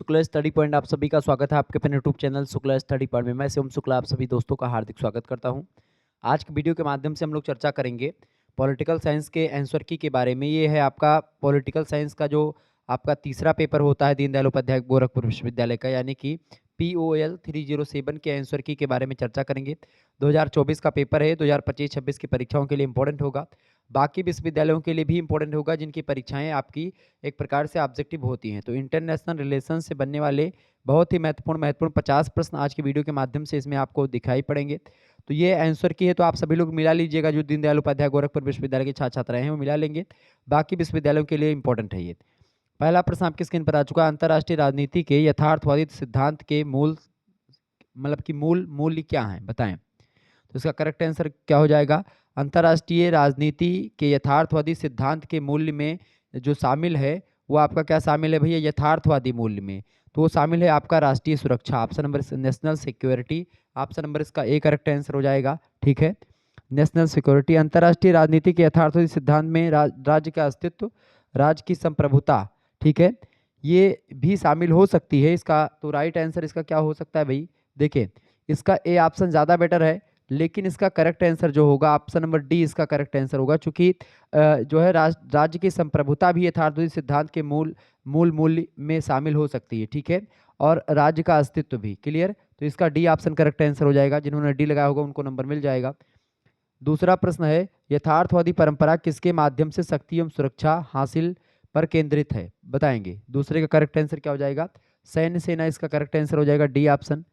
Shukla study point आप सभी का स्वागत है आपके अपने YouTube channel Shukla study point में। मैं शिवम शुक्ला आप सभी दोस्तों का हार्दिक स्वागत करता हूं। आज की वीडियो के माध्यम से हम लोग चर्चा करेंगे पॉलिटिकल साइंस के आंसर की के बारे में। ये है आपका पॉलिटिकल साइंस का जो आपका तीसरा पेपर होता है दीनदयाल उपाध्याय गोरखपुर विश्वविद्यालय का, यानी कि POL 307 के आंसर की के बारे में चर्चा करेंगे। 2024 का पेपर है, 2025-26 की परीक्षाओं के लिए इंपॉर्टेंट होगा। बाकी विश्वविद्यालयों के लिए भी इंपॉर्टेंट होगा जिनकी परीक्षाएं आपकी एक प्रकार से ऑब्जेक्टिव होती हैं। तो इंटरनेशनल रिलेशन से बनने वाले बहुत ही महत्वपूर्ण 50 प्रश्न आज की वीडियो के माध्यम से इसमें आपको दिखाई पड़ेंगे। तो ये आंसर की है, तो आप सभी लोग मिला लीजिएगा। जो दीनदयाल उपाध्याय गोरखपुर विश्वविद्यालय के छात्र छात्राएं हैं वो मिला लेंगे, बाकी विश्वविद्यालयों के लिए इंपॉर्टेंट है ये। पहला प्रश्न आपकी स्क्रीन पर आ चुका है। अंतर्राष्ट्रीय राजनीति के यथार्थवादी सिद्धांत के मूल मूल मूल्य क्या हैं, बताएं। तो इसका करेक्ट आंसर क्या हो जाएगा? अंतर्राष्ट्रीय राजनीति के यथार्थवादी सिद्धांत के मूल्य में जो शामिल है वो आपका क्या शामिल है भैया? यथार्थवादी मूल्य में तो वो शामिल है आपका राष्ट्रीय सुरक्षा। Option number national security, option number इसका ए करेक्ट आंसर हो जाएगा। ठीक है, नेशनल सिक्योरिटी। अंतर्राष्ट्रीय राजनीति के यथार्थवादी सिद्धांत में राज्य का अस्तित्व, राज्य की संप्रभुता, ठीक है, ये भी शामिल हो सकती है। इसका तो राइट आंसर इसका क्या हो सकता है भाई? देखिए, इसका ए ऑप्शन ज़्यादा बेटर है, लेकिन इसका करेक्ट आंसर जो होगा ऑप्शन नंबर डी इसका करेक्ट आंसर होगा, क्योंकि जो है राज्य की संप्रभुता भी यथार्थवादी सिद्धांत के मूल मूल्य में शामिल हो सकती है। ठीक है, और राज्य का अस्तित्व भी। क्लियर? तो इसका डी ऑप्शन करेक्ट आंसर हो जाएगा। जिन्होंने डी लगाया होगा उनको नंबर मिल जाएगा। दूसरा प्रश्न है, यथार्थवादी परंपरा किसके माध्यम से शक्ति एवं सुरक्षा हासिल पर केंद्रित है, बताएंगे। दूसरे का करेक्ट आंसर क्या हो जाएगा? सैन्य सेना, इसका करेक्ट आंसर हो जाएगा डी ऑप्शन।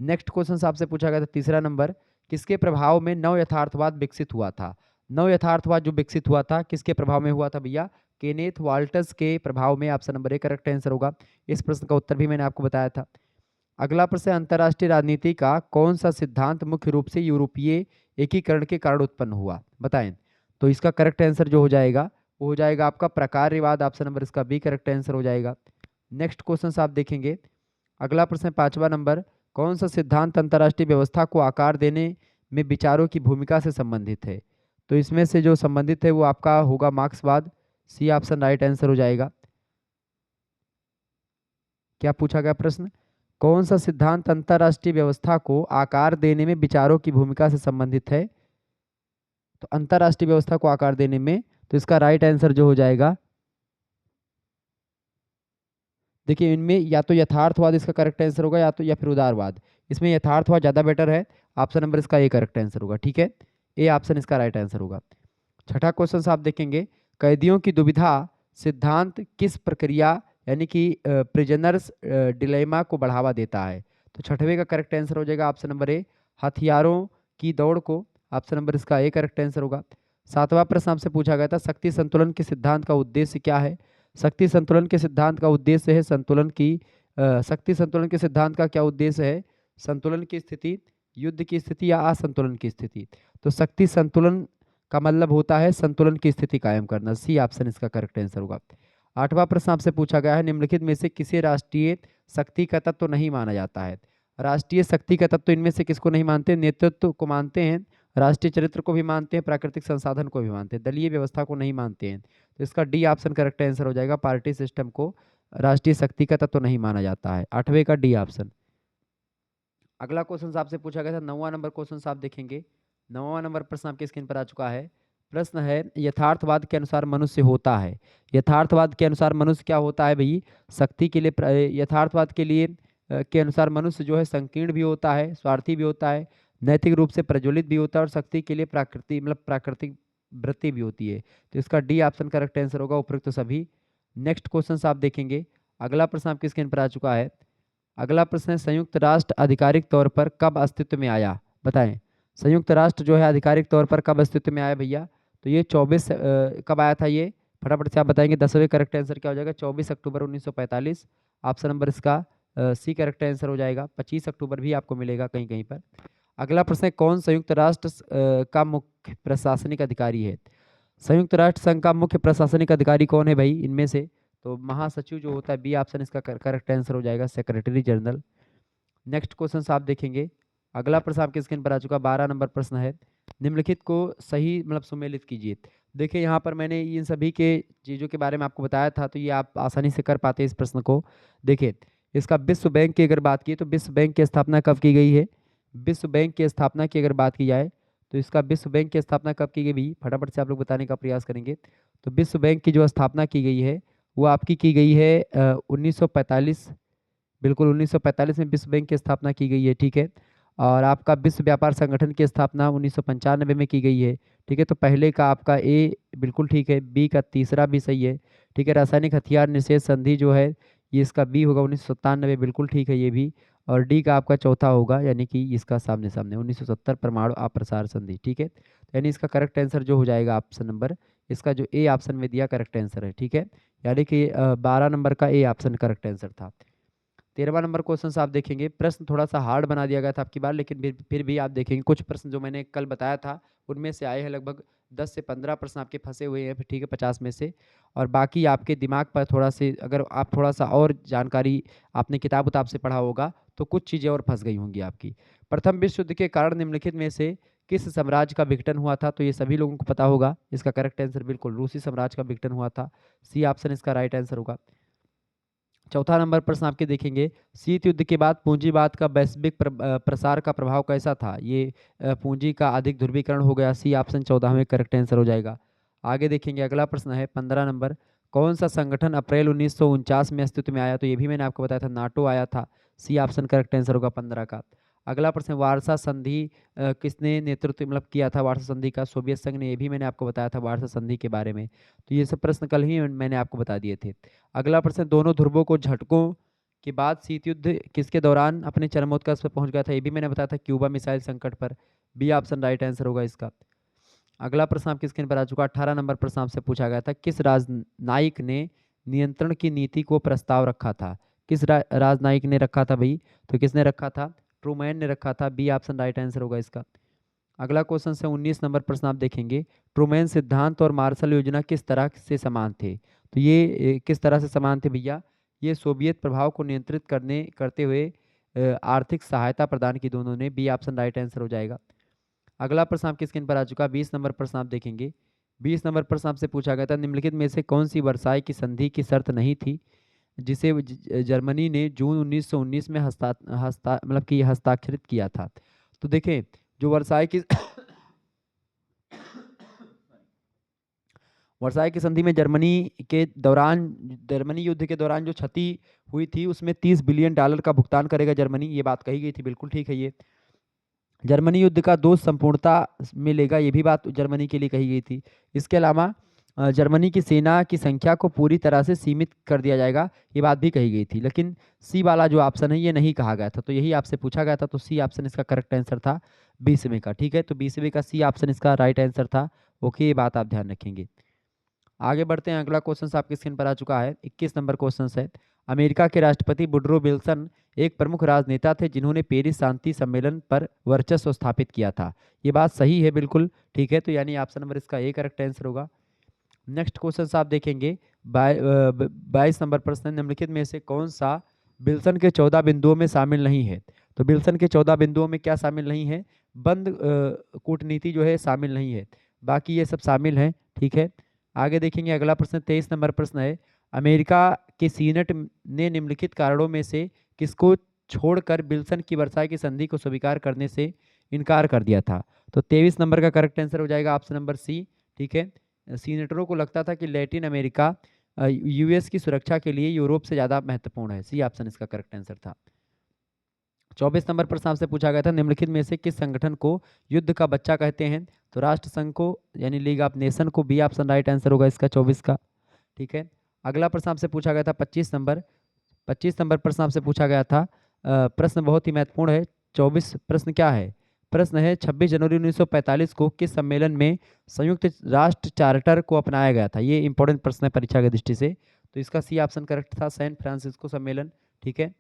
नेक्स्ट क्वेश्चन आपसे पूछा गया था तीसरा नंबर, किसके प्रभाव में नव यथार्थवाद विकसित हुआ था? नव यथार्थवाद जो विकसित हुआ था किसके प्रभाव में हुआ था भैया? केनेथ वाल्टर्स के प्रभाव में। Option number A correct answer होगा। इस प्रश्न का उत्तर भी मैंने आपको बताया था। अगला प्रश्न, अंतर्राष्ट्रीय राजनीति का कौन सा सिद्धांत मुख्य रूप से यूरोपीय एकीकरण के कारण उत्पन्न हुआ, बताएं। तो इसका करेक्ट आंसर जो हो जाएगा वो हो जाएगा आपका प्रकार्यवाद। ऑप्शन नंबर इसका बी करेक्ट आंसर हो जाएगा। नेक्स्ट क्वेश्चन आप देखेंगे। अगला प्रश्न पांचवा नंबर, कौन सा सिद्धांत अंतर्राष्ट्रीय व्यवस्था को आकार देने में विचारों की भूमिका से संबंधित है? तो इसमें से जो संबंधित है वो आपका होगा मार्क्सवाद। सी ऑप्शन राइट आंसर हो जाएगा। क्या पूछा गया प्रश्न? कौन सा सिद्धांत अंतर्राष्ट्रीय व्यवस्था को आकार देने में विचारों की भूमिका से संबंधित है? तो अंतर्राष्ट्रीय व्यवस्था को आकार देने में, तो इसका राइट आंसर जो हो जाएगा, देखिए इनमें या तो यथार्थवाद इसका करेक्ट आंसर होगा या फिर उदारवाद। इसमें यथार्थवाद ज़्यादा बेटर है। ऑप्शन नंबर इसका ए करेक्ट आंसर होगा। ठीक है, ए ऑप्शन इसका राइट आंसर होगा। छठा क्वेश्चन आप देखेंगे, कैदियों की दुविधा सिद्धांत किस प्रक्रिया यानी कि प्रिजनर्स डिलेमा को बढ़ावा देता है? तो छठवें का करेक्ट आंसर हो जाएगा ऑप्शन नंबर ए, हथियारों की दौड़ को। ऑप्शन नंबर इसका ए करेक्ट आंसर होगा। सातवां प्रश्न आपसे पूछा गया था, शक्ति संतुलन के सिद्धांत का उद्देश्य क्या है? शक्ति संतुलन के सिद्धांत का उद्देश्य है संतुलन की शक्ति संतुलन के सिद्धांत का क्या उद्देश्य है? संतुलन की स्थिति, युद्ध की स्थिति या असंतुलन की स्थिति। तो शक्ति संतुलन का मतलब होता है संतुलन की स्थिति कायम करना। सी ऑप्शन इसका करेक्ट आंसर होगा। आठवां प्रश्न आपसे पूछा गया है, निम्नलिखित में से किसे राष्ट्रीय शक्ति का तत्व नहीं माना जाता है? राष्ट्रीय शक्ति का तत्व इनमें से किसको नहीं मानते? नेतृत्व को मानते हैं, राष्ट्रीय चरित्र को भी मानते हैं, प्राकृतिक संसाधन को भी मानते हैं, दलीय व्यवस्था को नहीं मानते हैं। तो इसका डी ऑप्शन करेक्ट आंसर हो जाएगा। पार्टी सिस्टम को राष्ट्रीय शक्ति का तत्व नहीं माना जाता है। आठवें का डी ऑप्शन। अगला क्वेश्चन आपसे पूछा गया था, 9वां नंबर क्वेश्चन आप देखेंगे। 9वां नंबर प्रश्न आपके स्क्रीन पर आ चुका है। प्रश्न है, यथार्थवाद के अनुसार मनुष्य होता है। यथार्थवाद के अनुसार मनुष्य क्या होता है भाई? शक्ति के लिए यथार्थवाद के लिए के अनुसार मनुष्य जो है संकीर्ण भी होता है, स्वार्थी भी होता है, नैतिक रूप से प्रज्वलित भी होता है और शक्ति के लिए प्राकृतिक वृत्ति भी होती है। तो इसका डी ऑप्शन करेक्ट आंसर होगा, उपयुक्त सभी। नेक्स्ट क्वेश्चन आप देखेंगे। अगला प्रश्न आपके स्क्रीन पर आ चुका है। अगला प्रश्न है, संयुक्त राष्ट्र आधिकारिक तौर पर कब अस्तित्व में आया, बताएं। संयुक्त राष्ट्र जो है आधिकारिक तौर पर कब अस्तित्व में आया भैया? तो ये 24 कब आया था ये? फटाफट से आप बताएंगे। 10वें करेक्ट आंसर क्या हो जाएगा? 24 अक्टूबर 1945। ऑप्शन नंबर इसका सी करेक्ट आंसर हो जाएगा। 25 अक्टूबर भी आपको मिलेगा कहीं कहीं पर। अगला प्रश्न है, कौन संयुक्त राष्ट्र का मुख्य प्रशासनिक अधिकारी है? संयुक्त राष्ट्र संघ का मुख्य प्रशासनिक अधिकारी कौन है भाई इनमें से? तो महासचिव जो होता है, बी ऑप्शन इसका करेक्ट आंसर हो जाएगा, सेक्रेटरी जनरल। नेक्स्ट क्वेश्चन आप देखेंगे। अगला प्रश्न आपके स्क्रीन पर आ चुका, 12 नंबर प्रश्न है, निम्नलिखित को सही सुमेलित कीजिए। देखिए यहाँ पर मैंने इन सभी के चीज़ों के बारे में आपको बताया था, तो ये आप आसानी से कर पाते इस प्रश्न को। देखिए, इसका विश्व बैंक की अगर बात की तो विश्व बैंक की स्थापना कब की गई है? विश्व बैंक की स्थापना की अगर बात की जाए तो इसका विश्व बैंक की स्थापना कब की गई भी, फटाफट से आप लोग बताने का प्रयास करेंगे। तो विश्व बैंक की जो स्थापना की गई है वो आपकी की गई है 1945। बिल्कुल 1945 में विश्व बैंक की स्थापना की गई है, ठीक है। और आपका विश्व व्यापार संगठन की स्थापना 1995 में की गई है, ठीक है। तो पहले का आपका ए बिल्कुल ठीक है, बी का तीसरा भी सही है, ठीक है। रासायनिक हथियार निषेध संधि जो है ये इसका बी होगा 1997, बिल्कुल ठीक है ये भी। और डी का आपका चौथा होगा, यानी कि इसका सामने सामने 1970 परमाणु अप्रसार संधि, ठीक है। यानी इसका करेक्ट आंसर जो हो जाएगा ऑप्शन नंबर, इसका जो ए ऑप्शन में दिया करेक्ट आंसर है, ठीक है। यानी कि 12 नंबर का ए ऑप्शन करेक्ट आंसर था। 13वां नंबर क्वेश्चन से आप देखेंगे, प्रश्न थोड़ा सा हार्ड बना दिया गया था आपकी बार, लेकिन फिर भी आप देखेंगे कुछ प्रश्न जो मैंने कल बताया था उनमें से आए हैं लगभग 10 से 15 प्रश्न आपके फंसे हुए हैं, ठीक है, 50 में से। और बाकी आपके दिमाग पर थोड़ा से अगर आप थोड़ा सा और जानकारी आपने किताब उताब से पढ़ा होगा तो कुछ चीज़ें और फंस गई होंगी आपकी। प्रथम विश्व युद्ध के कारण निम्नलिखित में से किस साम्राज्य का विघटन हुआ था? तो ये सभी लोगों को पता होगा, इसका करेक्ट आंसर बिल्कुल रूसी साम्राज्य का विघटन हुआ था, सी ऑप्शन इसका राइट आंसर होगा। चौथा नंबर प्रश्न आपके देखेंगे, शीत युद्ध के बाद पूंजीवाद का वैश्विक प्रसार का प्रभाव कैसा था? ये पूंजी का अधिक ध्रुवीकरण हो गया, सी ऑप्शन 14 में करेक्ट आंसर हो जाएगा। आगे देखेंगे अगला प्रश्न है 15 नंबर, कौन सा संगठन अप्रैल 1949 में अस्तित्व में आया? तो ये भी मैंने आपको बताया था, नाटो आया था, सी ऑप्शन करेक्ट आंसर होगा 15 का। अगला प्रश्न, वारसा संधि किसने नेतृत्व मतलब किया था? वारसा संधि का सोवियत संघ ने, ये भी मैंने आपको बताया था वारसा संधि के बारे में। तो ये सब प्रश्न कल ही मैंने आपको बता दिए थे। अगला प्रश्न, दोनों ध्रुवों को झटकों के बाद शीत युद्ध किसके दौरान अपने चरमोत्कर्ष पर पहुंच गया था? ये भी मैंने बताया था, क्यूबा मिसाइल संकट पर, बी ऑप्शन राइट आंसर होगा इसका। अगला प्रश्न आपकी स्क्रीन पर आ चुका, 18 नंबर प्रश्न आपसे पूछा गया था, किस राजनयिक ने नियंत्रण की नीति को प्रस्ताव रखा था? किस राजनयिक ने रखा था भाई? तो किसने रखा था? ट्रूमैन ने रखा था, बी ऑप्शन राइट आंसर होगा इसका। अगला क्वेश्चन से 19 नंबर प्रश्न आप देखेंगे, ट्रूमैन सिद्धांत और मार्शल योजना किस तरह से समान थे? तो ये किस तरह से समान थे भैया? ये सोवियत प्रभाव को नियंत्रित करते हुए आर्थिक सहायता प्रदान की दोनों ने, बी ऑप्शन राइट आंसर हो जाएगा। अगला प्रश्न आपकी स्क्रीन पर आ चुका, 20 नंबर प्रश्न आप देखेंगे। 20 नंबर प्रश्न आपसे पूछा गया था, निम्नलिखित में से कौन सी वर्साई की संधि की शर्त नहीं थी जिसे जर्मनी ने जून 1919 में मतलब कि हस्ताक्षरित किया था? तो देखें, जो वर्साई की वर्साई की संधि में जर्मनी युद्ध के दौरान जो क्षति हुई थी उसमें 30 बिलियन डॉलर का भुगतान करेगा जर्मनी, ये बात कही गई थी, बिल्कुल ठीक है ये। जर्मनी युद्ध का दोष संपूर्णता में लेगा, ये भी बात जर्मनी के लिए कही गई थी। इसके अलावा जर्मनी की सेना की संख्या को पूरी तरह से सीमित कर दिया जाएगा, ये बात भी कही गई थी। लेकिन सी वाला जो ऑप्शन है ये नहीं कहा गया था, तो यही आपसे पूछा गया था, तो सी ऑप्शन इसका करेक्ट आंसर था 20वें का, ठीक है। तो 20वें का सी ऑप्शन इसका राइट आंसर था, ओके, ये बात आप ध्यान रखेंगे। आगे बढ़ते हैं, अगला क्वेश्चन आपकी स्क्रीन पर आ चुका है, 21 नंबर क्वेश्चन है। अमेरिका के राष्ट्रपति वुडरो विल्सन एक प्रमुख राजनेता थे जिन्होंने पेरिस शांति सम्मेलन पर वर्चस्व स्थापित किया था, ये बात सही है, बिल्कुल ठीक है। तो यानी ऑप्शन नंबर इसका ए करेक्ट आंसर होगा। नेक्स्ट क्वेश्चन आप देखेंगे, 22 नंबर प्रश्न, निम्नलिखित में से कौन सा विल्सन के 14 बिंदुओं में शामिल नहीं है? तो विल्सन के 14 बिंदुओं में क्या शामिल नहीं है? बंद कूटनीति जो है शामिल नहीं है, बाकी ये सब शामिल है, ठीक है। आगे देखेंगे अगला प्रश्न, 23 नंबर प्रश्न है, अमेरिका के सीनेट ने निम्नलिखित कारणों में से किसको छोड़कर विल्सन की वर्साई की संधि को स्वीकार करने से इनकार कर दिया था? तो 23 नंबर का करेक्ट आंसर हो जाएगा ऑप्शन नंबर सी, ठीक है। सीनेटरों को लगता था कि लैटिन अमेरिका यूएस की सुरक्षा के लिए यूरोप से ज़्यादा महत्वपूर्ण है, सी ऑप्शन इसका करेक्ट आंसर था। 24 नंबर प्रश्न आपसे पूछा गया था, निम्नलिखित में से किस संगठन को युद्ध का बच्चा कहते हैं? तो राष्ट्र संघ को, यानी लीग ऑफ नेशन को, बी ऑप्शन राइट आंसर होगा इसका 24 का, ठीक है। अगला प्रश्न आपसे पूछा गया था 25 नंबर प्रश्न आपसे पूछा गया था, प्रश्न बहुत ही महत्वपूर्ण है। 24 प्रश्न क्या है? प्रश्न है 26 जनवरी 1945 को किस सम्मेलन में संयुक्त राष्ट्र चार्टर को अपनाया गया था? ये इंपॉर्टेंट प्रश्न है परीक्षा की दृष्टि से, तो इसका सी ऑप्शन करेक्ट था, सैन फ्रांसिस्को सम्मेलन, ठीक है।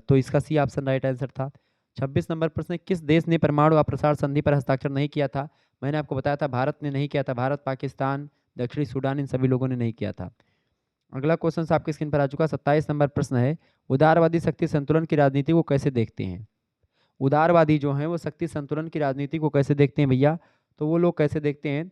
तो इसका सी ऑप्शन राइट आंसर था। 26 नंबर प्रश्न, किस देश ने परमाणु अप्रसार संधि पर हस्ताक्षर नहीं किया था? मैंने आपको बताया था भारत ने नहीं किया था, भारत, पाकिस्तान, दक्षिणी सूडान, इन सभी लोगों ने नहीं किया था। अगला क्वेश्चन आपके स्क्रीन पर आ चुका, 27 नंबर प्रश्न है, उदारवादी शक्ति संतुलन की राजनीति को कैसे देखते हैं? उदारवादी जो हैं वो शक्ति संतुलन की राजनीति को कैसे देखते हैं भैया? तो वो लोग कैसे देखते हैं,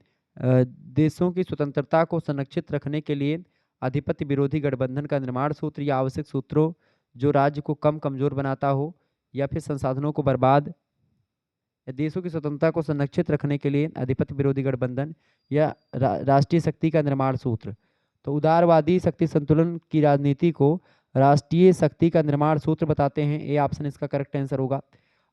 देशों की स्वतंत्रता को संरक्षित रखने के लिए आधिपत्य विरोधी गठबंधन का निर्माण सूत्र या आवश्यक सूत्रों जो राज्य को कम कमजोर बनाता हो, या फिर संसाधनों को बर्बाद, या देशों की स्वतंत्रता को संरक्षित रखने के लिए अधिपत्य विरोधी गठबंधन, या राष्ट्रीय शक्ति का निर्माण सूत्र। तो उदारवादी शक्ति संतुलन की राजनीति को राष्ट्रीय शक्ति का निर्माण सूत्र बताते हैं। ए ऑप्शन इसका करेक्ट आंसर होगा।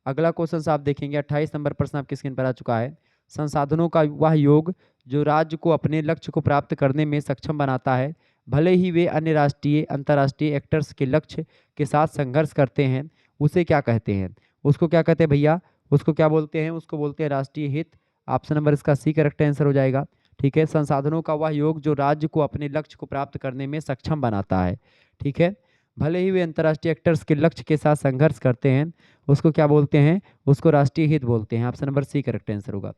अगला क्वेश्चन आप देखेंगे, 28 नंबर प्रश्न आपकी स्क्रीन पर आ चुका है। संसाधनों का वह योग जो राज्य को अपने लक्ष्य को प्राप्त करने में सक्षम बनाता है, भले ही वे अन्य राष्ट्रीय अंतर्राष्ट्रीय एक्टर्स के लक्ष्य के साथ संघर्ष करते हैं, उसे क्या कहते हैं? उसको क्या कहते हैं भैया? उसको क्या बोलते हैं? उसको बोलते हैं राष्ट्रीय हित। ऑप्शन नंबर इसका सी करेक्ट आंसर हो जाएगा। ठीक है, संसाधनों का वह योग जो राज्य को अपने लक्ष्य को प्राप्त करने में सक्षम बनाता है। ठीक है, भले ही वे अंतर्राष्ट्रीय एक्टर्स के लक्ष्य के साथ संघर्ष करते हैं, उसको क्या बोलते हैं? उसको राष्ट्रीय हित बोलते हैं। Option number C correct answer होगा।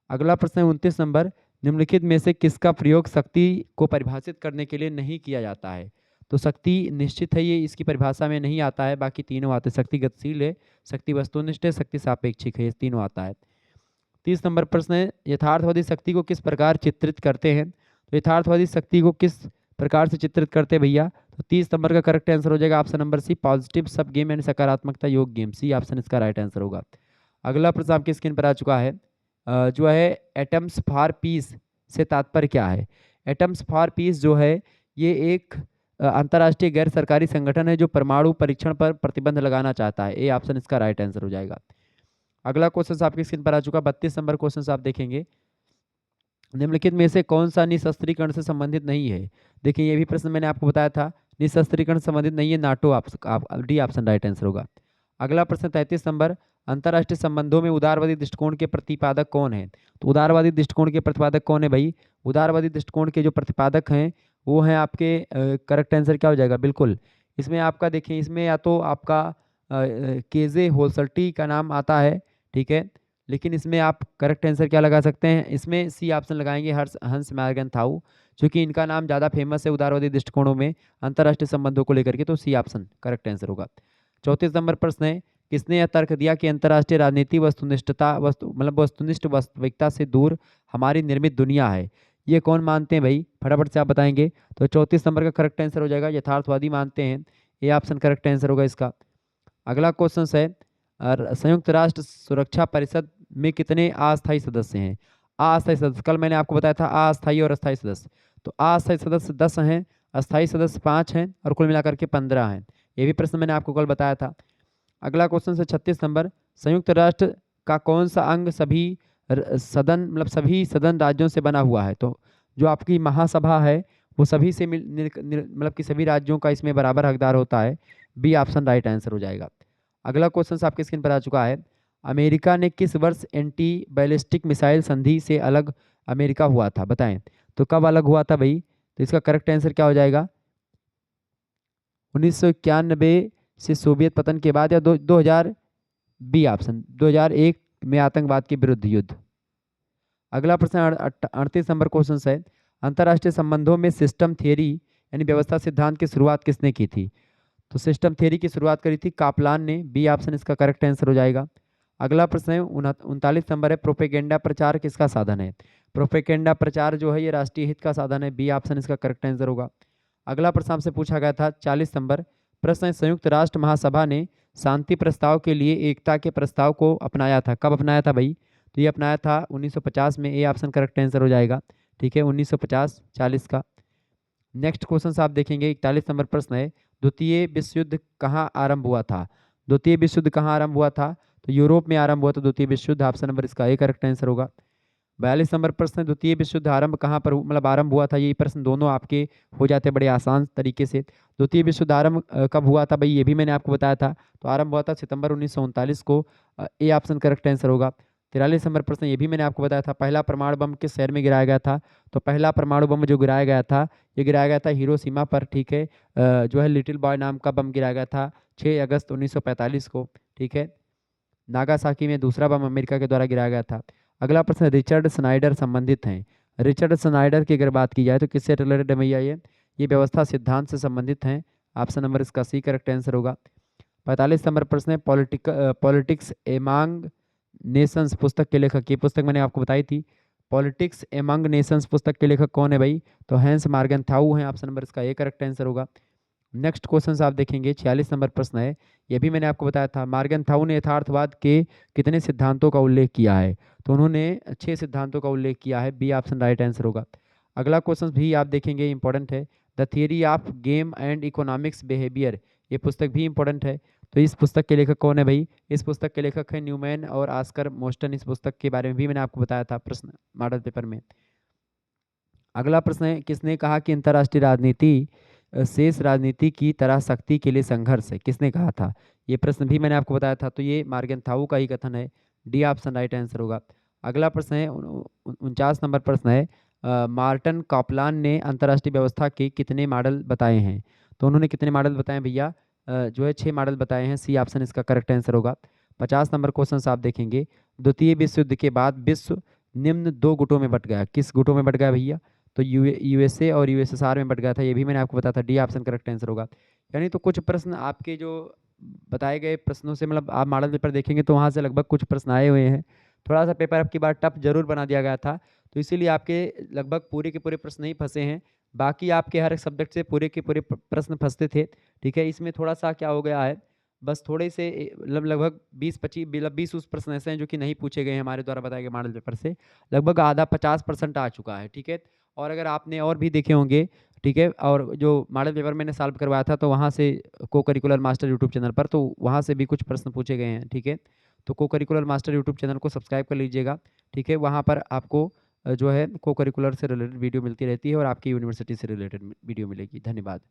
अगला प्रश्न है 29 नंबर, निम्नलिखित में से किसका प्रयोग शक्ति को परिभाषित करने के लिए नहीं किया जाता है? तो शक्ति निश्चित है, ये इसकी परिभाषा में नहीं आता है, बाकी तीनों आते हैं। शक्ति गतिशील है, शक्ति वस्तुनिष्ठ है, शक्ति सापेक्षिक है, ये तीनों आता है। 30 नंबर प्रश्न है, यथार्थवादी शक्ति को किस प्रकार चित्रित करते हैं? तो यथार्थवादी शक्ति को किस प्रकार से चित्रित करते हैं भैया? तो 30 नंबर का करेक्ट आंसर हो जाएगा ऑप्शन नंबर सी, पॉजिटिव सब गेम यानी सकारात्मकता योग गेम। सी ऑप्शन इसका राइट आंसर होगा। अगला प्रश्न आपकी स्क्रीन पर आ चुका है, जो है एटम्स फॉर पीस से तात्पर्य क्या है? एटम्स फॉर पीस जो है ये एक अंतर्राष्ट्रीय गैर सरकारी संगठन है जो परमाणु परीक्षण पर प्रतिबंध लगाना चाहता है। ए ऑप्शन इसका राइट आंसर हो जाएगा। अगला क्वेश्चन आपकी स्क्रीन पर आ चुका, 32 नंबर क्वेश्चन आप देखेंगे, निम्नलिखित में से कौन सा निशस्त्रीकरण से संबंधित नहीं है? देखिए ये भी प्रश्न मैंने आपको बताया था, निशस्त्रीकरण संबंधित नहीं है, NATO. D option right answer होगा। अगला प्रश्न 33 नंबर, अंतर्राष्ट्रीय संबंधों में उदारवादी दृष्टिकोण के प्रतिपादक कौन है? तो उदारवादी दृष्टिकोण के प्रतिपादक कौन है भाई? उदारवादी दृष्टिकोण के जो प्रतिपादक हैं वो हैं आपके, करेक्ट आंसर क्या हो जाएगा? बिल्कुल, इसमें आपका देखिए, इसमें या तो आपका केजे होल्सल्टी का नाम आता है, ठीक है, लेकिन इसमें आप करेक्ट आंसर क्या लगा सकते हैं? इसमें सी ऑप्शन लगाएंगे, हंस मैगनथाउ, क्योंकि इनका नाम ज़्यादा फेमस है उदारवादी दृष्टिकोणों में अंतर्राष्ट्रीय संबंधों को लेकर के, तो सी ऑप्शन करेक्ट आंसर होगा। 34 नंबर प्रश्न है, किसने यह तर्क दिया कि अंतर्राष्ट्रीय राजनीति वस्तुनिष्ठ वास्तविकता से दूर हमारी निर्मित दुनिया है? ये कौन मानते हैं भाई? फटाफट से आप बताएंगे। तो 34 नंबर का करेक्ट आंसर हो जाएगा, यथार्थवादी मानते हैं। ये ऑप्शन करेक्ट आंसर होगा इसका। अगला क्वेश्चन है, संयुक्त राष्ट्र सुरक्षा परिषद में कितने अस्थायी सदस्य हैं? अस्थायी सदस्य, कल मैंने आपको बताया था अस्थायी और अस्थायी सदस्य। तो अस्थायी सदस्य 10 हैं, अस्थायी सदस्य 5 हैं, और कुल मिलाकर के 15 हैं। ये भी प्रश्न मैंने आपको कल बताया था। अगला क्वेश्चन है 36 नंबर, संयुक्त राष्ट्र का कौन सा अंग सभी सभी सदन राज्यों से बना हुआ है? तो जो आपकी महासभा है वो सभी से कि सभी राज्यों का इसमें बराबर हकदार होता है। बी ऑप्शन राइट आंसर हो जाएगा। अगला क्वेश्चन आपके स्क्रीन पर आ चुका है, अमेरिका ने किस वर्ष एंटी बैलिस्टिक मिसाइल संधि से अलग अमेरिका हुआ था? बताएं, तो कब अलग हुआ था भाई? तो इसका करेक्ट आंसर क्या हो जाएगा? 1991 से सोवियत पतन के बाद, या 2000? बी ऑप्शन 2001 में आतंकवाद के विरुद्ध युद्ध। अगला प्रश्न 38 नंबर क्वेश्चन है, अंतर्राष्ट्रीय संबंधों में सिस्टम थियरी यानी व्यवस्था सिद्धांत की शुरुआत किसने की थी? तो सिस्टम थियरी की शुरुआत करी थी कापलान ने। बी ऑप्शन इसका करेक्ट आंसर हो जाएगा। अगला प्रश्न है 39 नंबर है, प्रोपेगेंडा प्रचार किसका साधन है? प्रोपेगेंडा प्रचार जो है ये राष्ट्रीय हित का साधन है। बी ऑप्शन इसका करेक्ट आंसर होगा। अगला प्रश्न आपसे पूछा गया था 40 नंबर प्रश्न है, संयुक्त राष्ट्र महासभा ने शांति प्रस्ताव के लिए एकता के प्रस्ताव को अपनाया था? कब अपनाया था भाई? तो ये अपनाया था 1950 में। ए ऑप्शन करेक्ट आंसर हो जाएगा। ठीक है, 1950 40 का। नेक्स्ट क्वेश्चन आप देखेंगे, 41 नंबर प्रश्न है, द्वितीय विश्व युद्ध कहाँ आरंभ हुआ था? द्वितीय विश्व युद्ध कहाँ आरंभ हुआ था? तो यूरोप में आरंभ हुआ था द्वितीय विश्व युद्ध। ऑप्शन नंबर इसका ए करेक्ट आंसर होगा। 42 नंबर प्रश्न, द्वितीय विश्व युद्ध आरंभ कहाँ पर आरंभ हुआ था? ये प्रश्न दोनों आपके हो जाते बड़े आसान तरीके से। द्वितीय विश्व युद्ध आरंभ कब हुआ था भाई? ये भी मैंने आपको बताया था। तो आरंभ हुआ था सितंबर 1939 को। ए ऑप्शन करेक्ट आंसर होगा। 43 नंबर प्रश्न, ये भी मैंने आपको बताया था, पहला परमाणु बम किस शहर में गिराया गया था? तो पहला परमाणु बम जो गिराया गया था, ये गिराया गया था हिरोशिमा पर। ठीक है, जो है लिटिल बॉय नाम का बम गिराया गया था 6 अगस्त 1945 को। ठीक है, नागासाकी में दूसरा बम अमेरिका के द्वारा गिराया गया था। अगला प्रश्न, रिचर्ड स्नाइडर संबंधित हैं? रिचर्ड स्नाइडर की अगर बात की जाए तो किससे रिलेटेड है भैया? ये व्यवस्था सिद्धांत से संबंधित हैं। ऑप्शन नंबर इसका सी करेक्ट आंसर होगा। 45 नंबर प्रश्न है, पॉलिटिक्स एमंग नेशंस पुस्तक के लेखक, ये पुस्तक मैंने आपको बताई थी। पॉलिटिक्स एमंग नेशंस पुस्तक के लेखक कौन है भाई? तो हैंस मार्गनथाउ हैं। ऑप्शन नंबर इसका ए करेक्ट आंसर होगा। नेक्स्ट क्वेश्चन आप देखेंगे 46 नंबर प्रश्न है। ये भी मैंने आपको बताया था, मॉर्गनथाउ ने यथार्थवाद के कितने सिद्धांतों का उल्लेख किया है? तो उन्होंने 6 सिद्धांतों का उल्लेख किया है। बी ऑप्शन राइट आंसर होगा। अगला क्वेश्चन भी आप देखेंगे, इंपॉर्टेंट है। The theory of game and economics behaviour, ये पुस्तक भी इंपॉर्टेंट है। तो इस पुस्तक के लेखक कौन है भाई? इस पुस्तक के लेखक है न्यूमैन और ऑस्कर मोस्टन। इस पुस्तक के बारे में भी मैंने आपको बताया था प्रश्न मॉडल पेपर में। अगला प्रश्न है, किसने कहा कि अंतर्राष्ट्रीय राजनीति शेष राजनीति की तरह शक्ति के लिए संघर्ष है? किसने कहा था? ये प्रश्न भी मैंने आपको बताया था। तो ये मॉर्गनथाउ का ही कथन है। डी ऑप्शन राइट आंसर होगा। अगला प्रश्न है 49 नंबर प्रश्न है, मार्टन कॉपलान ने अंतर्राष्ट्रीय व्यवस्था के कितने मॉडल बताए हैं? तो उन्होंने कितने मॉडल बताए भैया? जो है 6 मॉडल बताए हैं। सी ऑप्शन इसका करेक्ट आंसर होगा। 50 नंबर क्वेश्चन आप देखेंगे, द्वितीय विश्व युद्ध के बाद विश्व निम्न 2 गुटों में बट गया। किस गुटों में बट गया भैया? तो यूएसए और यूएसएसआर में बट गया था। ये भी मैंने आपको बताया था। डी ऑप्शन करेक्ट आंसर होगा। यानी तो कुछ प्रश्न आपके जो बताए गए प्रश्नों से, मतलब आप मॉडल पेपर देखेंगे तो वहाँ से लगभग कुछ प्रश्न आए हुए हैं। थोड़ा सा पेपर आपकी बार टफ जरूर बना दिया गया था, तो इसीलिए आपके लगभग पूरे के पूरे प्रश्न नहीं फंसे हैं। बाकी आपके हर एक सब्जेक्ट से पूरे के पूरे प्रश्न फंसते थे। ठीक है, इसमें थोड़ा सा क्या हो गया है, बस थोड़े से लगभग 20-25 20 प्रश्न ऐसे हैं जो कि नहीं पूछे गए हैं हमारे द्वारा बताए गए मॉडल पेपर से। लगभग आधा 50% आ चुका है। ठीक है, और अगर आपने और भी देखे होंगे, ठीक है, और जो मॉडल पेपर मैंने सॉल्व करवाया था तो वहाँ से को करिकुलर मास्टर यूट्यूब चैनल पर, तो वहाँ से भी कुछ प्रश्न पूछे गए हैं। ठीक है, तो को करिकुलर मास्टर यूट्यूब चैनल को सब्सक्राइब कर लीजिएगा। ठीक है, वहाँ पर आपको जो है को करिकुलर से रिलेटेड वीडियो मिलती रहती है और आपकी यूनिवर्सिटी से रिलेटेड वीडियो मिलेगी। धन्यवाद।